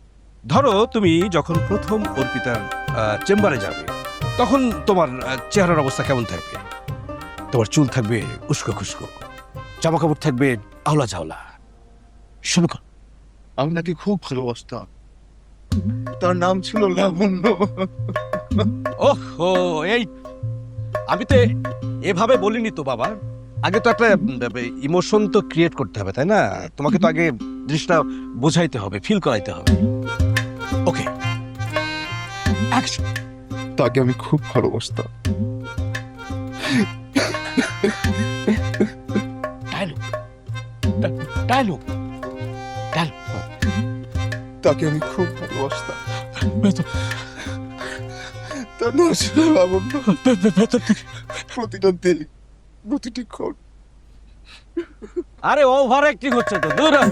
ধরো তুমি যখন প্রথম অর্পিতার চেম্বারে যাবে, তখন তোমার চেহারার অবস্থা কেমন থাকবে? তোমার চুল থাকবে উস্কো খুস্কো, জামা কাপড় থাকবে আওলা ঝাওলা। শুরু কর। আমি নাকি খুব ভালোবাসতাম, তার নাম ছিল লাবণ্য। ওহো, এই আমি তো এভাবে বলিনি তো বাবা। আগে তো একটা ইমোশন তো ক্রিয়েট করতে হবে, তাই না? তোমাকে তো আগে জিনিসটা বোঝাইতে হবে, ফিল করাইতে হবে। Okay, action. তাকে আমি খুব ভালোবাসতাম। Dialogue, dialogue, dialogue. তাকে আমি খুব ভালোবাসতাম। তার নাম ছিল লাবণ্য। প্রতিটা দিন, প্রতিটি ক্ষণ। আরে ওভার অ্যাক্টিং হচ্ছে তো, দূর হ।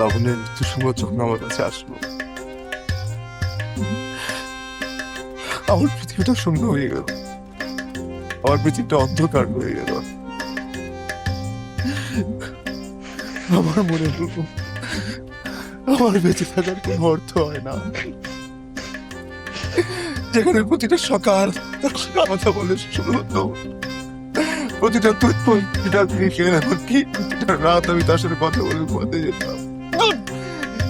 লাবণ্যের মৃত্যুর সময় যখন আমার কাছে আসলো, আমার পৃথিবীটা শূন্য হয়ে গেল, আমার পৃথিবীটা অন্ধকার হয়ে গেল। আমার মনে হলো আমার বেঁচে থাকার কোনো অর্থ হয় না, যেখানে প্রতিটা সকাল তার কথা বলে শুরু হতো, প্রতিটা প্রতিটা বিকেল, এমনকি প্রতিটা রাত আমি তার সাথে কথা বলে ঘুমাতে যেতাম।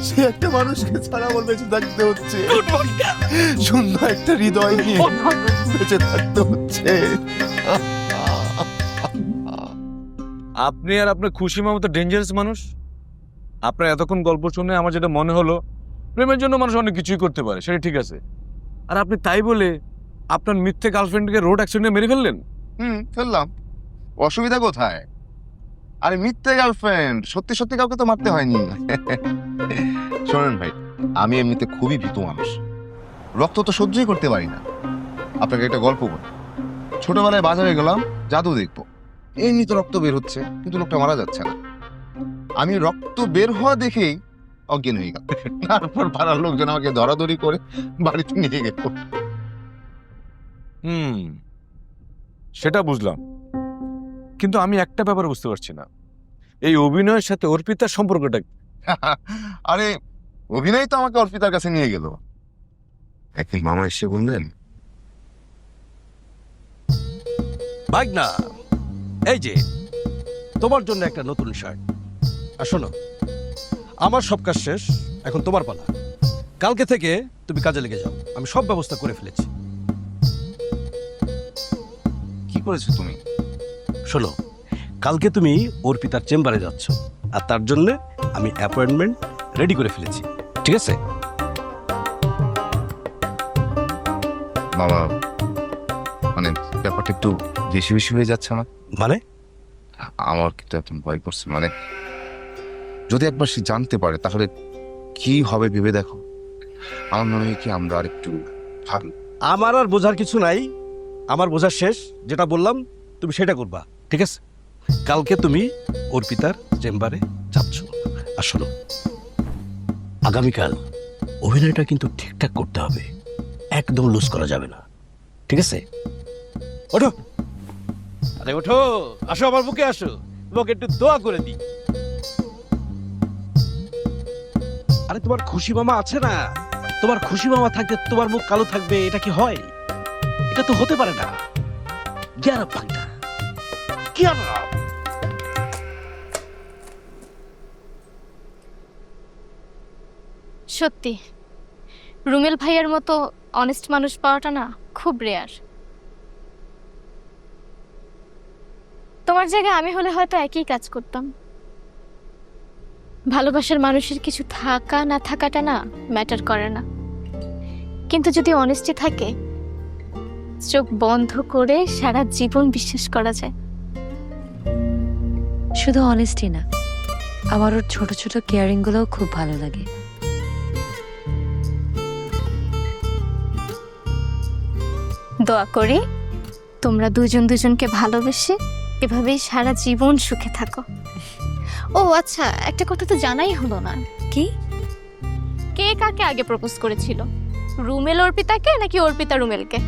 সে একটা মানুষকে ছাড়া আমার বেঁচে থাকতে হচ্ছে, শূন্য একটা হৃদয় নিয়ে বেঁচে থাকতে হচ্ছে। আপনি আর আপনার খুশি মামা তো ডেঞ্জারাস মানুষ। আপনার এতক্ষণ গল্প শুনে আমার যেটা মনে হলো, প্রেমের জন্য মানুষ অনেক কিছুই করতে পারে, সেটা ঠিক আছে। আর আপনি তাই বলে আপনার মিথ্যে গার্লফ্রেন্ডকে রোড অ্যাক্সিডেন্টে মেরে ফেললেন। ফেললাম, অসুবিধা কোথায়? আরে মিথ্যে গার্লফ্রেন্ড, সত্যি সত্যি কাউকে তো মারতে হয়নি। শোনেন ভাই, আমি এমনিতে খুবই ভীতু মানুষ, রক্ত তো সহ্যই করতে পারি না। আপনাকে একটা গল্প বলি। ছোটবেলায় বাজারে গেলাম জাদু দেখবো, এমনি তো রক্ত বের হচ্ছে, কিন্তু লোকটা মারা যাচ্ছে না। আমি রক্ত বের হওয়া দেখেই অজ্ঞান হয়ে গেল। তারপর পাড়ার লোকজন আমাকে ধরাধরি করে বাড়িতে নিয়ে গেল। সেটা বুঝলাম, কিন্তু আমি একটা ব্যাপার বুঝতে পারছি না, এই অভিনয়ের সাথে অর্পিতার সম্পর্কটা কি? আরে অভিনয় তো আমাকে অর্পিতার কাছে নিয়ে গেল। একদিন মামা এসে বললেন, ভাগনা, এই যে তোমার জন্য একটা নতুন শার্ট। আর শোনো, আমার সব কাজ শেষ, এখন তোমার পালা। কালকে থেকে তুমি কাজে লেগে যাও, আমি সব ব্যবস্থা করে ফেলেছি। কি করেছো তুমি? শোনো, কালকে তুমি অর্পিতার চেম্বারে যাচ্ছ, আর তার জন্য আমি অ্যাপয়েন্টমেন্ট রেডি করে ফেলেছি, ঠিক আছে? বাবা, মানে ব্যাপারটা একটু বেশি বেশি হয়ে যাচ্ছে না? মানে আমার কিন্তু এখন ভয় করছে, মানে যদি একবার সে জানতে পারে তাহলে কি হবে ভেবে দেখো। আমার মনে হয় কি আমরা আর একটু ভাবি। আমার আর বোঝার কিছু নাই, আমার বোঝার শেষ। যেটা বললাম তুমি সেটা করবা, ঠিক আছে? কালকে তুমি অর্পিতার চেম্বারে যাচ্ছ। আর শোনো, আগামীকাল অভিনয়টা কিন্তু ঠিকঠাক করতে হবে, একদম লুজ করা যাবে না, ঠিক আছে? ওঠো, আরে ওঠো, আসো আমার বুকে আসো, তোমাকে একটু দোয়া করে দিই। আরে তোমার খুশি মামা আছে না, তোমার খুশি মামা থাকতে তোমার মুখ কালো থাকবে, এটা কি হয়? এটা তো হতে পারে না। গেট আপ ভাইটা, গেট আপ। সত্যি রুমেল ভাইয়ের মতো অনেস্ট মানুষ পাওয়াটা না খুব রেয়ার। তোমার জায়গায় আমি হলে হয়তো একই কাজ করতাম। ভালোবাসার মানুষের কিছু থাকা না থাকাটা না ম্যাটার করে না, কিন্তু যদি অনেস্টি থাকে চোখ বন্ধ করে সারা জীবন বিশ্বাস করা যায়। শুধু অনেস্টি না, আমার ওর ছোট ছোট কেয়ারিংগুলোও খুব ভালো লাগে। দোয়া করি তোমরা দুজন দুজনকে ভালোবেসে এভাবেই সারা জীবন সুখে থাকো। ও আচ্ছা, একটা কথা তো জানাই হলো না। কি? কে কাকে আগে প্রপোজ করেছিল, রুমেল অর্পিতাকে নাকি অর্পিতা রুমেলকে?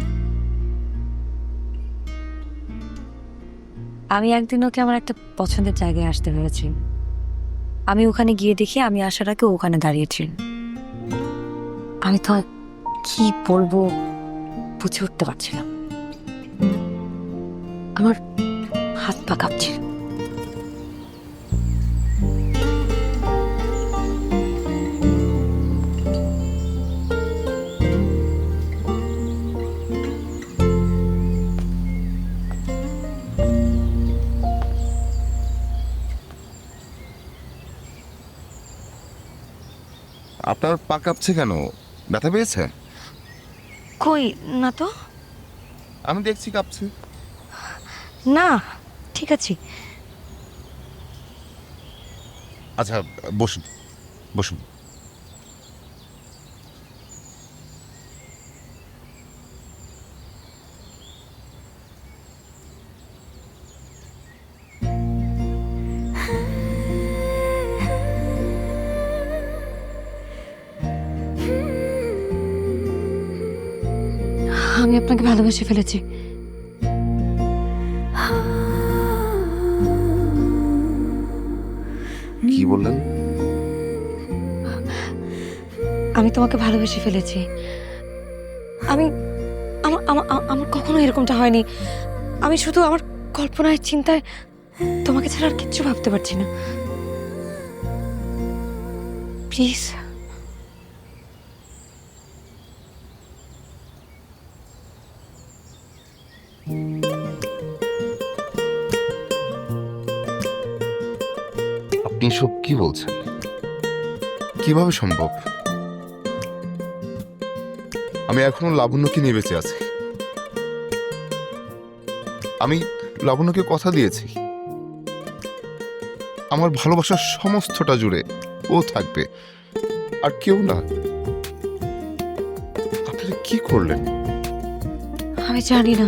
আমি একদিন ওকে আমার একটা পছন্দের জায়গায় আসতে পেরেছি। আমি ওখানে গিয়ে দেখি আমি আসার আগে ও ওখানে দাঁড়িয়েছিল। আমি তো কি বলবো বুঝে উঠতে পারছিলাম, আমার হাত পা কাঁপছিল। আপনার পা কাঁপছে কেন? ব্যথা পেয়েছে? কই না তো। আমি দেখছি কাঁপছে। না, ঠিক আছে। আচ্ছা, বসুন বসুন। আমি আপনাকে ভালোবেসে ফেলেছি। কি বললেন? আমি তোমাকে ভালোবেসে ফেলেছি। আমি আমার আমার আমার কখনো এরকমটা হয়নি। আমি শুধু আমার কল্পনায় চিন্তায় তোমাকে ছাড়া আর কিচ্ছু ভাবতে পারছি না। প্লিজ। আপনি সব কি বলছেন? কিভাবে সম্ভব? আমি এখনো লাবণ্যকে নিয়ে বেঁচে আছি। আমি লাবণ্যকে কথা দিয়েছি আমার ভালোবাসার সমস্তটা জুড়ে ও থাকবে, আর কেউ না। আপনারা কি করলেন? আমি জানি না,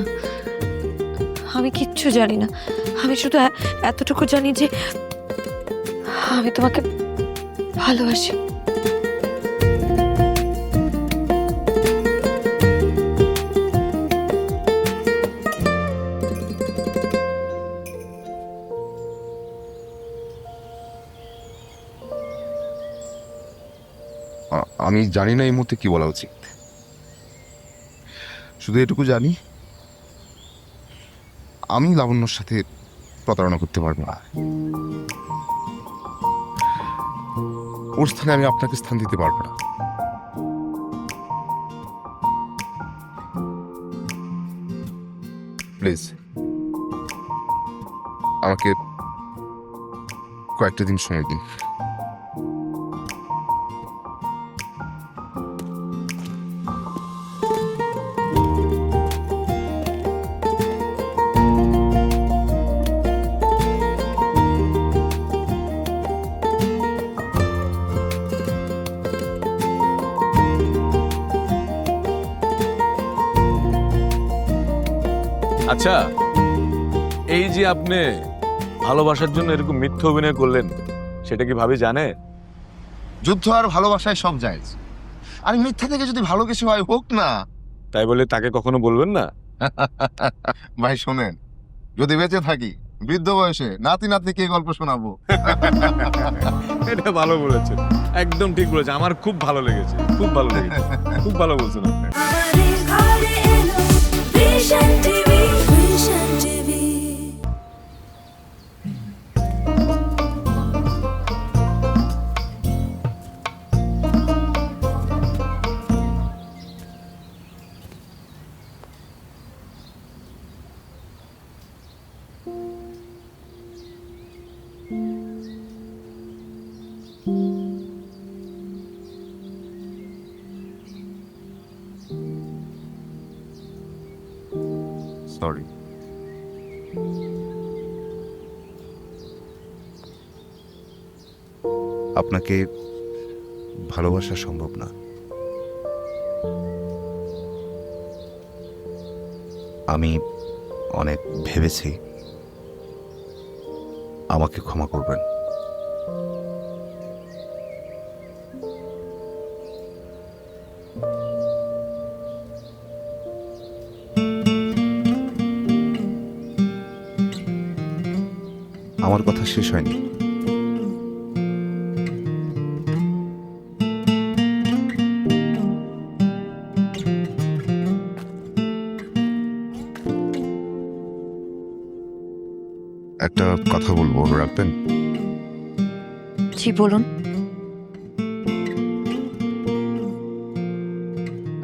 আমি কিচ্ছু জানি না। আমি শুধু এতটুকু জানি যে আমি তোমাকে ভালোবাসি। আমি জানি না এই মুহূর্তে কি বলা উচিত। শুধু এটুকু জানি আমি লাবণ্যর সাথে প্রতারণা করতে পারবো না। ওর স্থানে আমি আপনাকে স্থান দিতে পারবো না। প্লিজ আমাকে কয়েকটা দিন সময় দিন। আচ্ছা, এই যে আপনি ভালোবাসার জন্য এরকম মিথ্যা অভিনয় করলেন সেটা কি ভাবি জানে? যুদ্ধ আর ভালোবাসায় সব জায়েজ। আর মিথ্যা থেকে যদি ভালো কিছু হয় হোক না। তাই বলে তাকে কখনো বলবেন না? ভাই শোনেন, যদি বেঁচে থাকি বৃদ্ধ বয়সে নাতি নাতনিকে এই গল্প শোনাবো। এটা ভালো বলেছেন, একদম ঠিক বলেছেন। আমার খুব ভালো লেগেছে, খুব ভালো লেগেছে, খুব ভালো বলছেন আপনি। সরি। আপনাকে ভালোবাসা সম্ভব না। আমি অনেক ভেবেছি, আমাকে ক্ষমা করবেন। আমার কথা শেষ হয়নি। একটা কথা বলবো, রাখবেন? জি বলুন।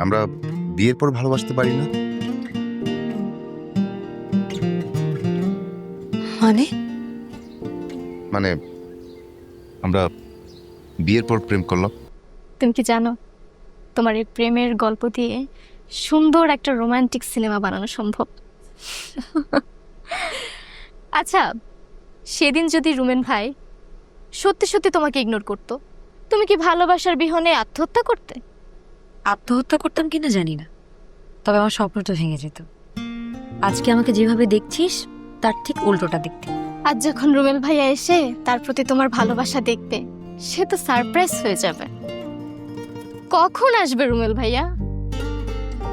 আমরা বিয়ের পর ভালোবাসতে পারি না? মানে মানে আমরা বিয়ের পর প্রেম করলাম। তুমি কি জানো তোমার এই প্রেমের গল্প দিয়ে সুন্দর একটা রোমান্টিক সিনেমা বানানো সম্ভব। আচ্ছা, সেদিন যদি রুমেন ভাই সত্যি সত্যি তোমাকে ইগনোর করতো, তুমি কি ভালোবাসার বিহনে আত্মহত্যা করতে? আত্মহত্যা করতাম কিনা জানি না, তবে আমার স্বপ্নটা ভেঙে যেত। আজকে আমাকে যেভাবে দেখছিস তার ঠিক উল্টোটা দেখতে। আজ যখন রুমেল ভাইয়া এসে তার প্রতি তোমার ভালোবাসা দেখবে, সে তো সারপ্রাইজ হয়ে যাবে। কখন আসবে রুমেল ভাইয়া?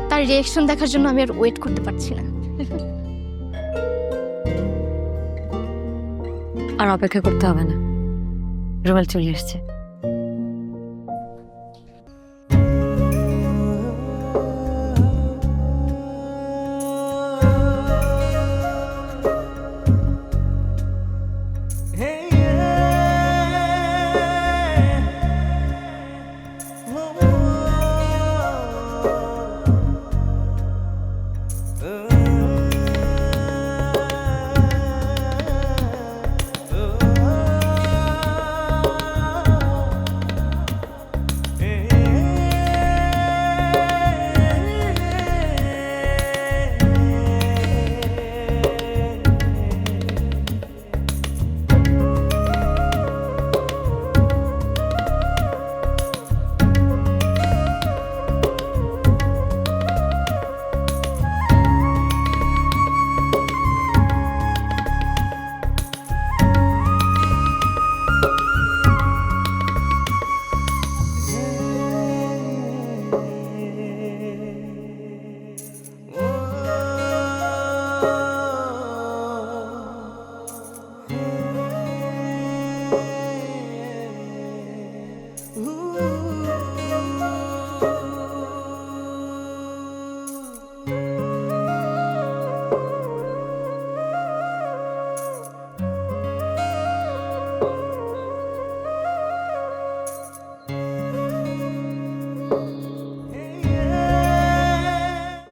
তার রিয়েকশন দেখার জন্য আমি আর ওয়েট করতে পারছি না। আর অপেক্ষা করতে হবে না, রুমেল চলে এসছে।